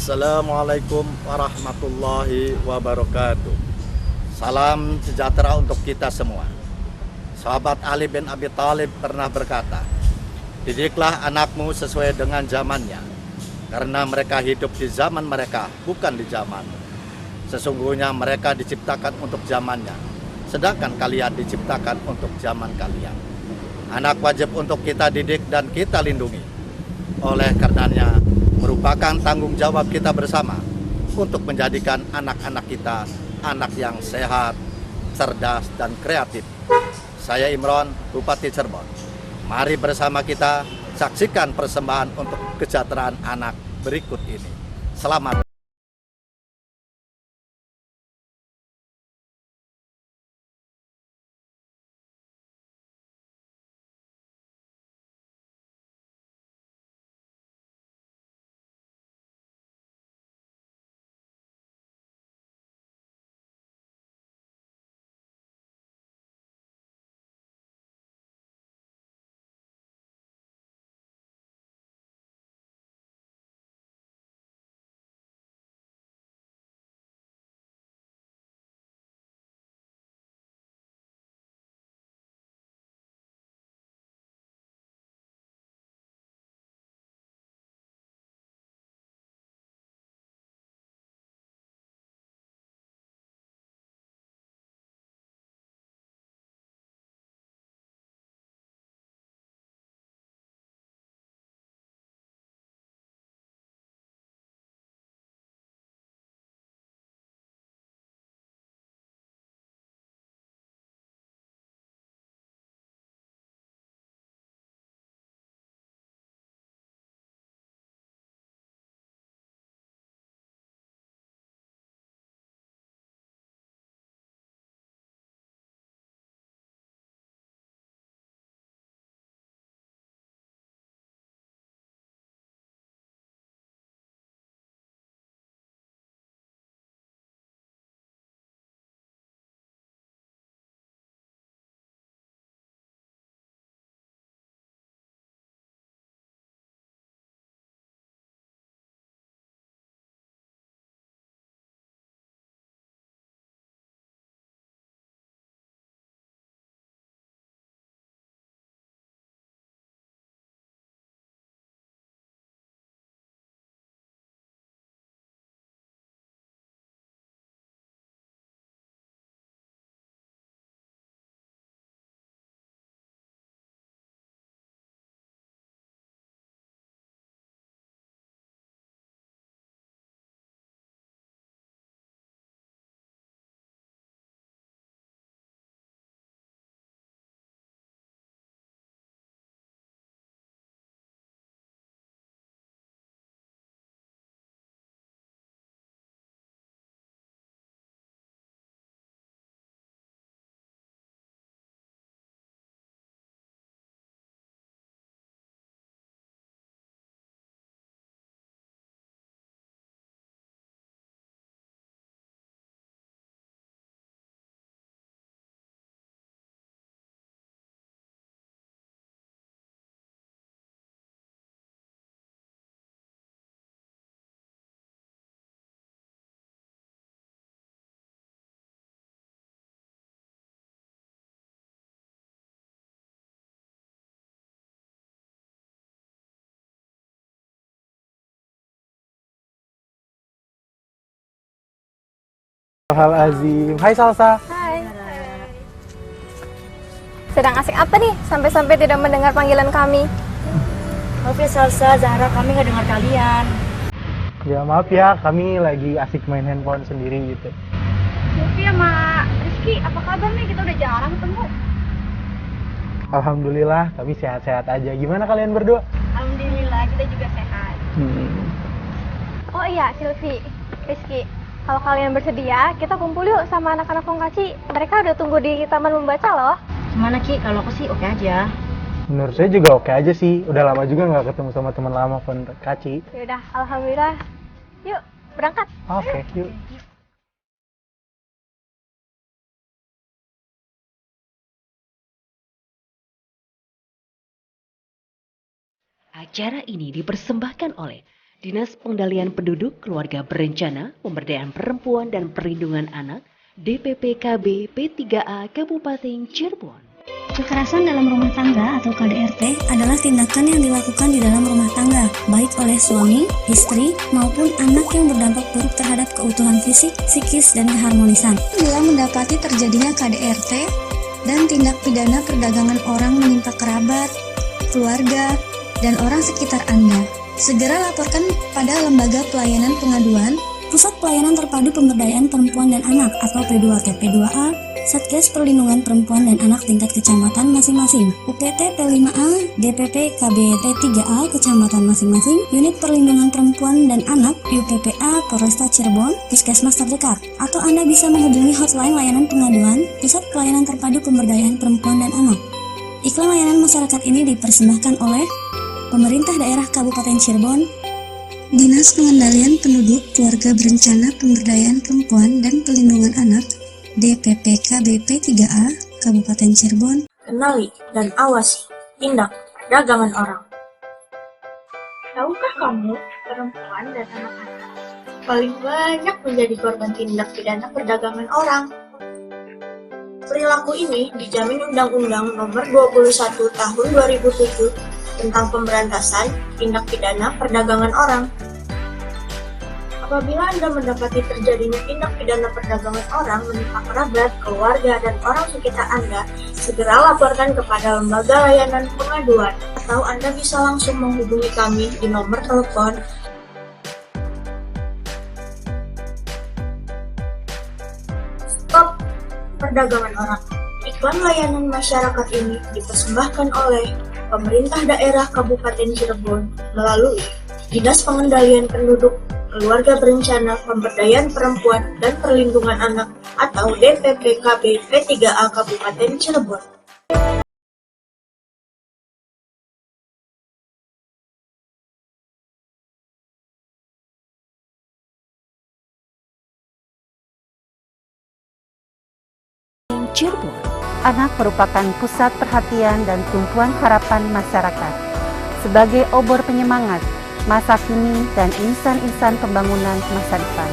Assalamualaikum warahmatullahi wabarakatuh. Salam sejahtera untuk kita semua. Sahabat Ali bin Abi Thalib pernah berkata, didiklah anakmu sesuai dengan zamannya, karena mereka hidup di zaman mereka, bukan di zaman. Sesungguhnya mereka diciptakan untuk zamannya, sedangkan kalian diciptakan untuk zaman kalian. Anak wajib untuk kita didik dan kita lindungi. Oleh karenanya, merupakan tanggung jawab kita bersama untuk menjadikan anak-anak kita anak yang sehat, cerdas, dan kreatif. Saya Imron, Bupati Cirebon. Mari bersama kita saksikan persembahan untuk kesejahteraan anak berikut ini. Selamat. Hal Azim. Hai Salsa. Hai. Sedang asik apa nih? Sampai-sampai tidak mendengar panggilan kami. Maaf ya Salsa, Zahra, kami nggak dengar kalian. Ya maaf ya, kami lagi asik main handphone sendiri gitu. Muffi sama Rizky, apa kabar nih? Kita udah jarang ketemu. Alhamdulillah, kami sehat-sehat aja. Gimana kalian berdua? Alhamdulillah, kita juga sehat. Oh iya, Silvi, Rizky. Kalau kalian bersedia, kita kumpul yuk sama anak-anak Fongkaci. Mereka udah tunggu di taman membaca loh. Gimana Ki? Kalau aku sih oke aja. Menurut saya juga oke aja sih. Udah lama juga nggak ketemu sama teman lama Fongkaci. Yaudah, alhamdulillah. Yuk, berangkat. Oke, yuk. Acara ini dipersembahkan oleh Dinas Pengendalian Penduduk, Keluarga Berencana, Pemberdayaan Perempuan dan Perlindungan Anak, DPPKB P3A Kabupaten Cirebon. Kekerasan dalam rumah tangga atau KDRT adalah tindakan yang dilakukan di dalam rumah tangga, baik oleh suami, istri, maupun anak yang berdampak buruk terhadap keutuhan fisik, psikis, dan keharmonisan. Bila mendapati terjadinya KDRT dan tindak pidana perdagangan orang menimpa kerabat, keluarga, dan orang sekitar Anda, segera laporkan pada Lembaga Pelayanan Pengaduan, Pusat Pelayanan Terpadu Pemberdayaan Perempuan dan Anak atau P2T P2A, Satgas Perlindungan Perempuan dan Anak tingkat kecamatan masing-masing, UPT P5A, DPP KBT 3A kecamatan masing-masing, Unit Perlindungan Perempuan dan Anak UPPA Polresta Cirebon, Puskesmas terdekat, atau Anda bisa menghubungi hotline layanan pengaduan Pusat Pelayanan Terpadu Pemberdayaan Perempuan dan Anak. Iklan layanan masyarakat ini dipersembahkan oleh Pemerintah Daerah Kabupaten Cirebon, Dinas Pengendalian Penduduk, Keluarga Berencana, Pemberdayaan Perempuan dan Perlindungan Anak, DPPKB P3A Kabupaten Cirebon. Kenali dan awasi tindak perdagangan orang. Tahukah kamu, perempuan dan anak-anak paling banyak menjadi korban tindak pidana perdagangan orang? Perilaku ini dijamin Undang-Undang Nomor 21 Tahun 2007 tentang pemberantasan tindak pidana perdagangan orang. Apabila Anda mendapati terjadinya tindak pidana perdagangan orang menimpa kerabat, keluarga, dan orang sekitar Anda, segera laporkan kepada Lembaga Layanan Pengaduan, atau Anda bisa langsung menghubungi kami di nomor telepon Stop Perdagangan Orang. Iklan layanan masyarakat ini dipersembahkan oleh Pemerintah Daerah Kabupaten Cirebon melalui Dinas Pengendalian Penduduk, Keluarga Berencana, Pemberdayaan Perempuan dan Perlindungan Anak atau DPPKB P3A Kabupaten Cirebon. Cirebon. Anak merupakan pusat perhatian dan tumpuan harapan masyarakat. Sebagai obor penyemangat masa kini dan insan-insan pembangunan masa depan.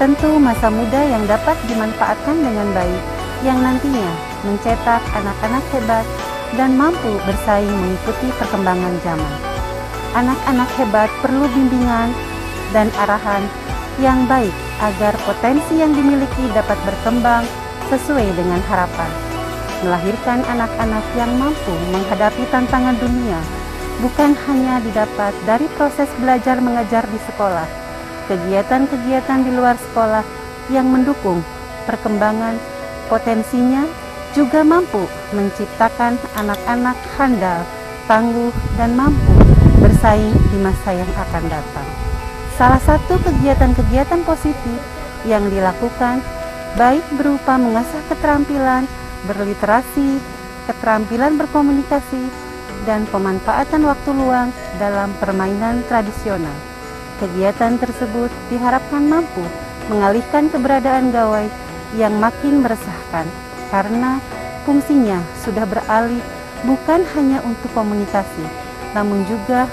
Tentu masa muda yang dapat dimanfaatkan dengan baik, yang nantinya mencetak anak-anak hebat dan mampu bersaing mengikuti perkembangan zaman. Anak-anak hebat perlu bimbingan dan arahan yang baik agar potensi yang dimiliki dapat berkembang sesuai dengan harapan. Melahirkan anak-anak yang mampu menghadapi tantangan dunia bukan hanya didapat dari proses belajar mengajar di sekolah, kegiatan-kegiatan di luar sekolah yang mendukung perkembangan potensinya juga mampu menciptakan anak-anak handal, tangguh, dan mampu bersaing di masa yang akan datang. Salah satu kegiatan-kegiatan positif yang dilakukan baik berupa mengasah keterampilan berliterasi, keterampilan berkomunikasi, dan pemanfaatan waktu luang dalam permainan tradisional. Kegiatan tersebut diharapkan mampu mengalihkan keberadaan gawai yang makin meresahkan karena fungsinya sudah beralih bukan hanya untuk komunikasi, namun juga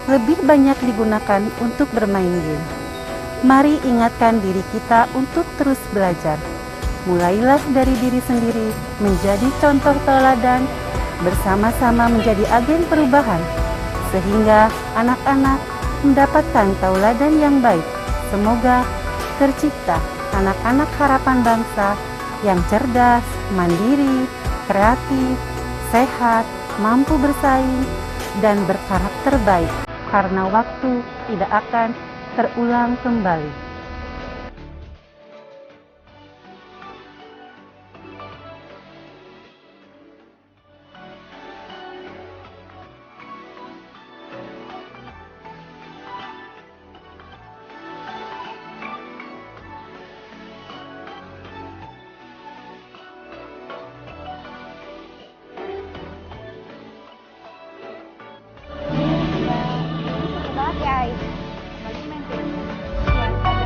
lebih banyak digunakan untuk bermain game. Mari ingatkan diri kita untuk terus belajar. Mulailah dari diri sendiri menjadi contoh teladan, bersama-sama menjadi agen perubahan, sehingga anak-anak mendapatkan tauladan yang baik. Semoga tercipta anak-anak harapan bangsa yang cerdas, mandiri, kreatif, sehat, mampu bersaing, dan berkarakter baik, karena waktu tidak akan terulang kembali. Seru banget guys. Bagi main game.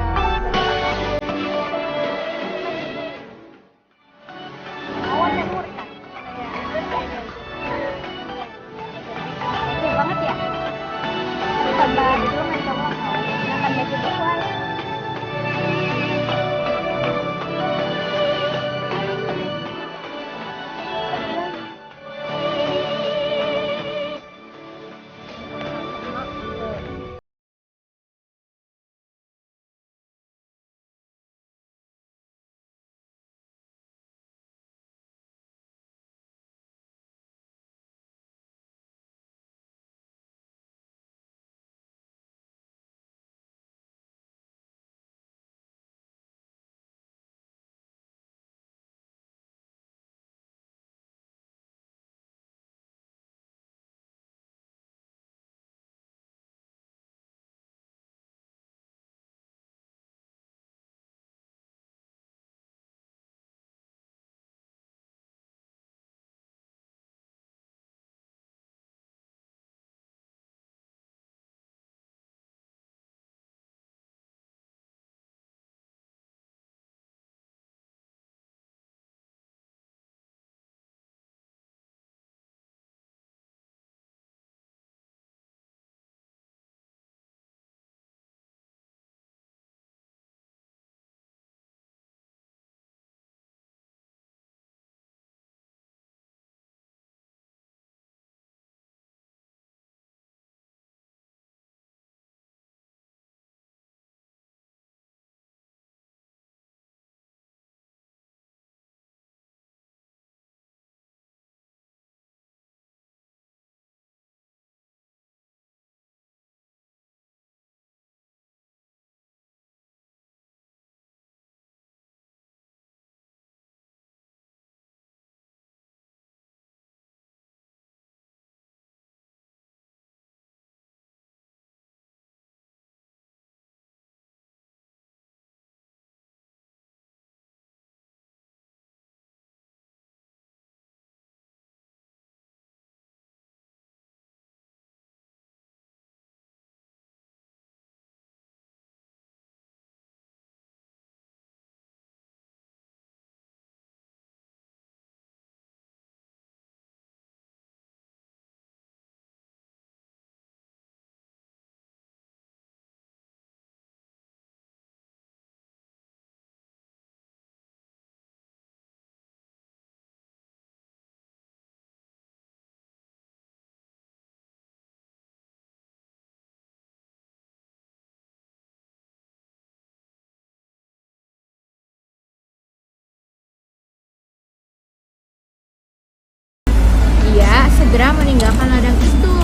segera meninggalkan ladang itu.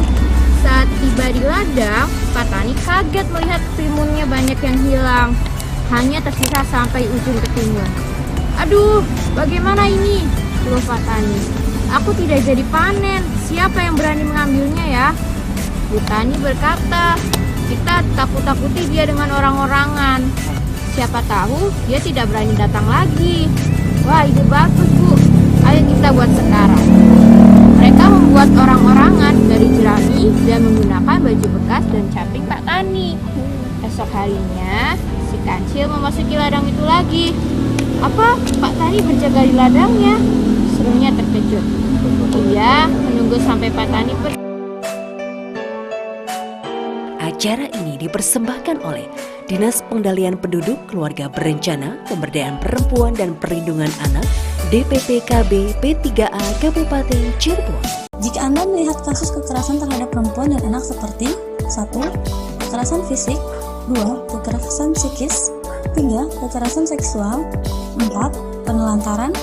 Saat tiba di ladang, Pak Tani kaget melihat timunnya banyak yang hilang. Hanya tersisa sampai ujung ketimun. Aduh, bagaimana ini? Keluh Pak Tani. Aku tidak jadi panen. Siapa yang berani mengambilnya ya? Bu Tani berkata, kita takut-takuti dia dengan orang-orangan. Siapa tahu dia tidak berani datang lagi. Wah, ide bagus Bu. Ayo kita buat sekarang. Mereka membuat orang-orangan dari jerami dan menggunakan baju bekas dan caping Pak Tani. Esok harinya, si Kancil memasuki ladang itu lagi. Apa? Pak Tani berjaga di ladangnya? Serunya terkejut. Ia menunggu sampai Pak Tani pergi. Acara ini dipersembahkan oleh Dinas Pengendalian Penduduk, Keluarga Berencana, Pemberdayaan Perempuan dan Perlindungan Anak, DPPKB P3A Kabupaten Cirebon. Jika Anda melihat kasus kekerasan terhadap perempuan dan anak seperti 1. Kekerasan fisik, 2. Kekerasan psikis, 3. Kekerasan seksual, 4. Penelantaran,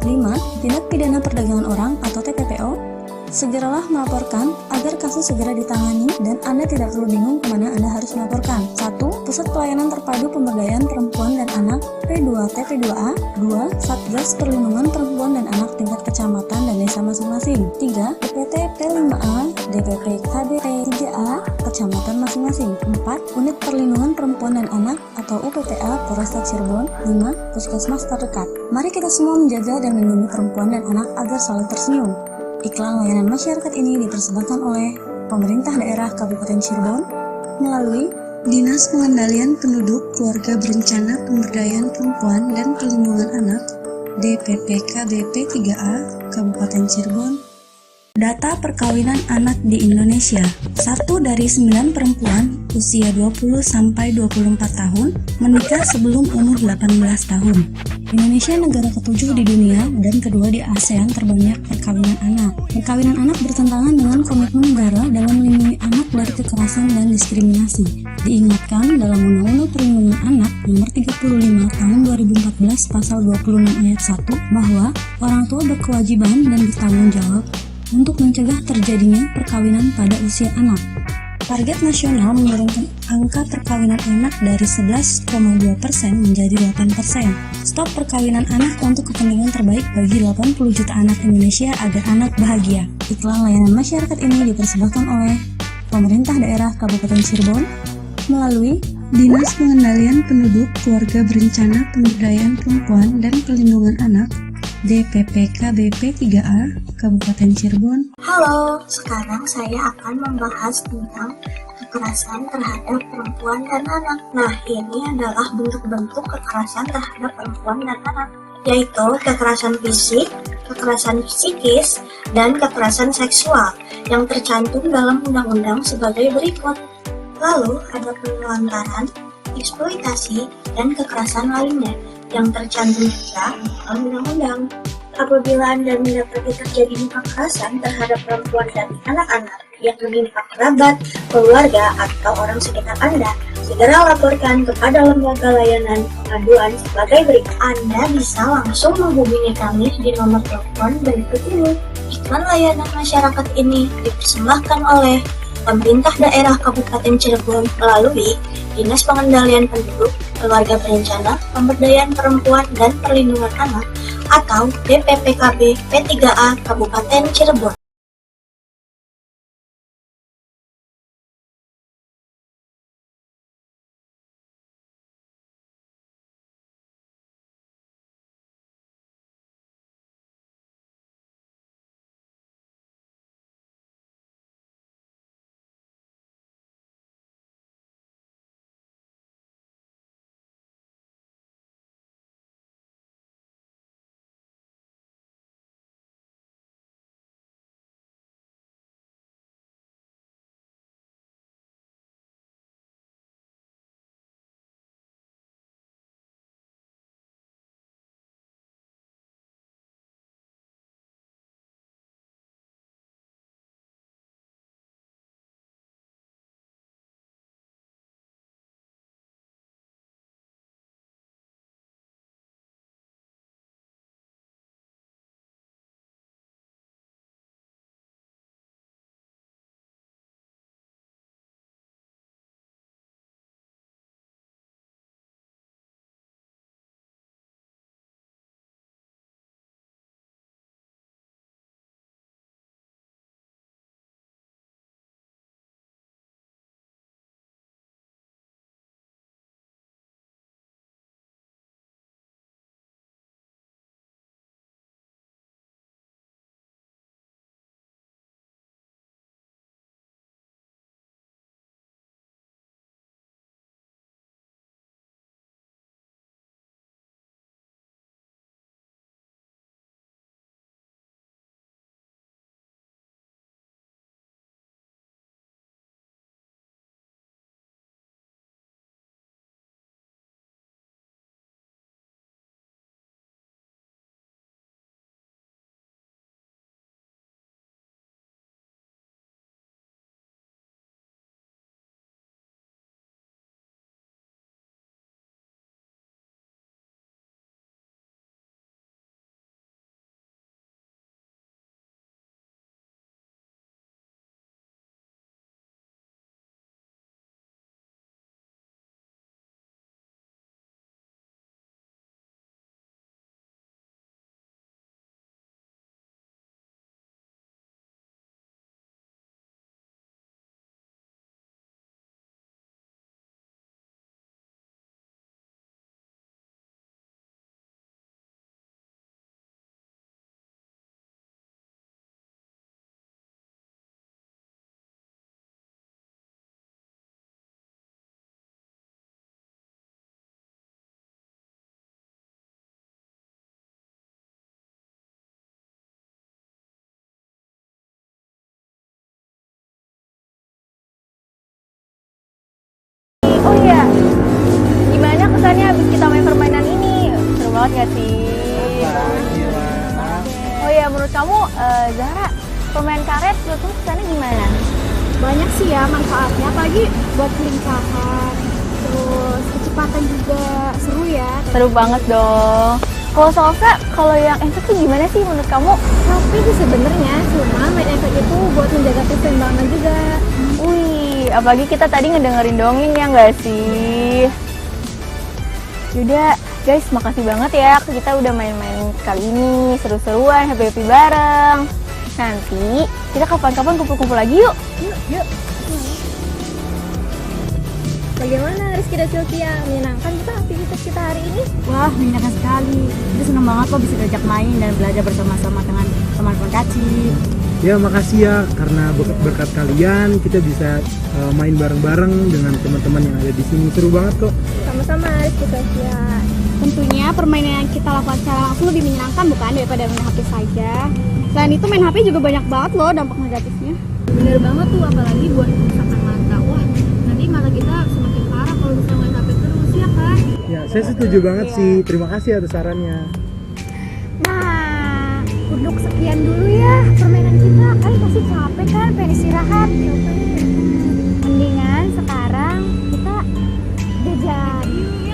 5. Tindak pidana perdagangan orang atau TPPO, segeralah melaporkan agar kasus segera ditangani dan Anda tidak perlu bingung kemana Anda harus melaporkan. 1. Pusat Pelayanan Terpadu Pemberdayaan Perempuan dan Anak P2T P2A. 2. Satgas Perlindungan Perempuan dan Anak tingkat kecamatan dan desa masing-masing. 3. DPT P5A DPP KB P3A kecamatan masing-masing. 4. Unit Perlindungan Perempuan dan Anak atau UPPA Polresta Cirebon. 5. Puskesmas terdekat. Mari kita semua menjaga dan melindungi perempuan dan anak agar selalu tersenyum. Iklan layanan masyarakat ini dipersembahkan oleh Pemerintah Daerah Kabupaten Cirebon melalui Dinas Pengendalian Penduduk, Keluarga Berencana, Pemberdayaan Perempuan dan Perlindungan Anak DPPKB P3A Kabupaten Cirebon. Data perkawinan anak di Indonesia. 1 dari 9 perempuan usia 20-24 tahun menikah sebelum umur 18 tahun. Indonesia negara ketujuh di dunia dan kedua di ASEAN terbanyak perkawinan anak. Perkawinan anak bertentangan dengan komitmen negara dalam melindungi anak dari kekerasan dan diskriminasi. Diingatkan dalam Undang-Undang Perlindungan Anak Nomor 35 Tahun 2014 Pasal 26 Ayat 1 bahwa orang tua berkewajiban dan bertanggung jawab untuk mencegah terjadinya perkawinan pada usia anak. Target nasional menurunkan angka perkawinan anak dari 11,2% menjadi 8%. Stop perkawinan anak untuk kepentingan terbaik bagi 80 juta anak Indonesia agar anak bahagia. Iklan layanan masyarakat ini dipersembahkan oleh Pemerintah Daerah Kabupaten Cirebon melalui Dinas Pengendalian Penduduk, Keluarga Berencana, Pemberdayaan Perempuan dan Perlindungan Anak DPPKB P3A Kabupaten Cirebon. Halo, sekarang saya akan membahas tentang kekerasan terhadap perempuan dan anak. Nah, ini adalah bentuk-bentuk kekerasan terhadap perempuan dan anak, yaitu kekerasan fisik, kekerasan psikis, dan kekerasan seksual yang tercantum dalam undang-undang sebagai berikut. Lalu ada penelantaran, eksploitasi, dan kekerasan lainnya yang tercantum juga dalam undang-undang. Apabila Anda mendapati terjadinya kekerasan terhadap perempuan dan anak-anak yang menimpa kerabat, keluarga, atau orang sekitar Anda, segera laporkan kepada lembaga layanan pengaduan sebagai berikut. Anda bisa langsung menghubungi kami di nomor telepon berikut ini. Iklan layanan masyarakat ini dipersembahkan oleh Pemerintah Daerah Kabupaten Cirebon melalui Dinas Pengendalian Penduduk, Keluarga Berencana, Pemberdayaan Perempuan dan Perlindungan Anak atau DPPKB P3A Kabupaten Cirebon. banget gak sih? Oh iya, menurut kamu Zahra, permainan karet menurut kamu kesannya gimana? Banyak sih ya manfaatnya, apalagi buat kelincahan, terus kecepatan juga, seru ya. Seru banget dong. Kalau Salsa, kalau yang efek tuh gimana sih menurut kamu? Tapi sih sebenarnya cuma main efek itu buat menjaga keseimbangan juga. Wih, apalagi kita tadi ngedengerin dongeng ya nggak sih? Yaudah, guys, makasih banget ya kita udah main-main kali ini, seru-seruan, happy-happy bareng. Nanti kita kapan-kapan kumpul-kumpul lagi yuk. Yuk. Bagaimana Rizky dan Sylvia? Menyenangkan kita aktivitas kita hari ini? Wah, menyenangkan sekali. Kita senang banget kok bisa diajak main dan belajar bersama-sama dengan teman Fonkaci. Ya makasih ya, karena berkat kalian kita bisa main bareng-bareng dengan teman-teman yang ada di sini. Seru banget kok. Sama-sama Rizky Sylvia. Tentunya permainan yang kita lakukan secara langsung lebih menyenangkan bukan daripada main HP saja. Selain itu main HP juga banyak banget loh dampak negatifnya. Bener banget tuh, apalagi buat kerusakan mata. Wah, nanti mata kita semakin parah kalau bisa main HP terus, ya kan? Ya, saya setuju banget sih. Terima kasih atas sarannya. Nah, untuk sekian dulu ya permainan kita. Kalian pasti capek kan, pengen istirahat. Mendingan sekarang kita jajan.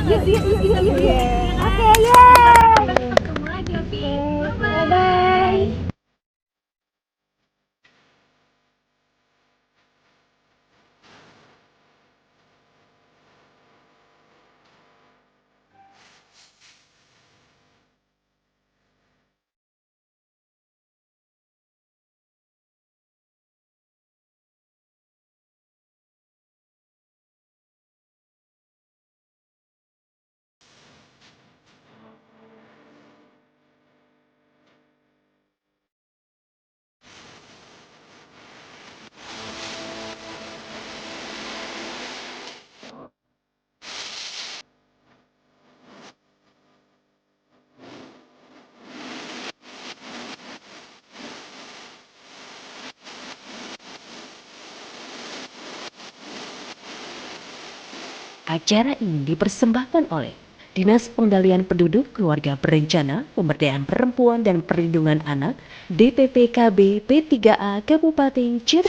Yuk. Oke, yeay. Ketemu lagi, Opi. Bye-bye. Acara ini dipersembahkan oleh Dinas Pengendalian Penduduk, Keluarga Berencana, Pemberdayaan Perempuan dan Perlindungan Anak, DPPKB P3A Kabupaten Cirebon.